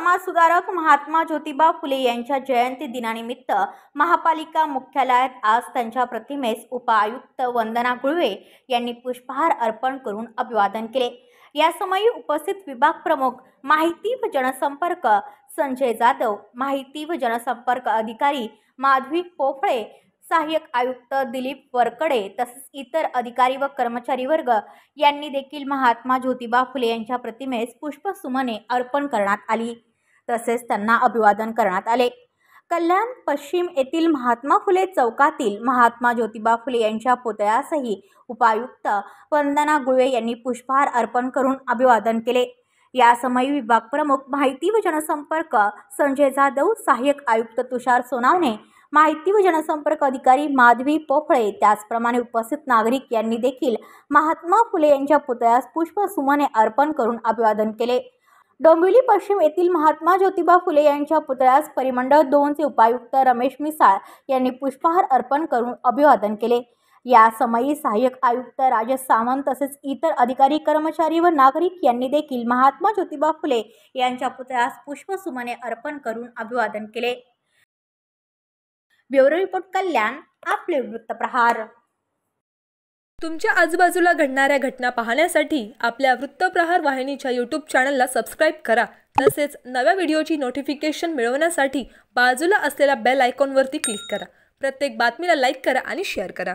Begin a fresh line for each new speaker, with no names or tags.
समाजसुधारक महात्मा ज्योतिबा फुले यांच्या जयंती दिनानिमित्त महापालिका मुख्यालयात आज त्यांच्या प्रतिमेस उपायुक्त वंदना गुळवे यांनी पुष्पहार अर्पण करून अभिवादन केले। यासमयी उपस्थित विभाग प्रमुख माहिती व जनसंपर्क संजय जाधव, माहिती व जनसंपर्क अधिकारी माधवी पोफळे, सहाय्यक आयुक्त दिलीप वरकडे तसेच इतर अधिकारी व कर्मचारी वर्ग यांनी देखील महात्मा ज्योतिबा फुले यांच्या प्रतिमेस पुष्पसुमने अर्पण करण्यात आली तसेच त्यांना अभिवादन करण्यात आले। कल्याण पश्चिम येथील महात्मा फुले चौकातील महात्मा ज्योतिबा फुले यांच्या पुतळ्यासही उपायुक्त वंदना गुळवे यांनी पुष्पहार अर्पण करून अभिवादन केले। यासमयी विभाग प्रमुख माहिती व जनसंपर्क संजय जाधव, सहाय्यक आयुक्त तुषार सोनावणे, माहिती व जनसंपर्क अधिकारी माधवी पोफळे त्याचप्रमाणे उपस्थित नागरिक यांनी देखील महात्मा फुले यांच्या पुतळ्यास पुष्पसुमने अर्पण करून अभिवादन केले। डोंबिवली पश्चिम येथील महात्मा ज्योतिबा फुले यांच्या पुतळ्यास परिमंडळ 2 चे उपायुक्त रमेश मिसाळ यांनी पुष्पहार अर्पण करून अभिवादन केले। यासमयी सहाय्यक आयुक्त राजेश सावंत तसेच इतर अधिकारी, कर्मचारी व नागरिक यांनी देखील महात्मा ज्योतिबा फुले यांच्या पुतळ्यास पुष्पसुमने अर्पण करून अभिवादन केले। ब्युरो रिपोर्ट कल्याण, आपले वृत्तप्रहार।
तुमच्या आजूबाजूला घडणाऱ्या घटना पाहण्यासाठी आपल्या वृत्तप्रहार वाहिनीच्या YouTube चॅनलला सबस्क्राइब करा। तसेच नव्या व्हिडिओची नोटिफिकेशन मिळवण्यासाठी बाजूला असलेल्या बेल आयकॉनवरती क्लिक करा। प्रत्येक बातमीला लाईक करा आणि शेअर करा।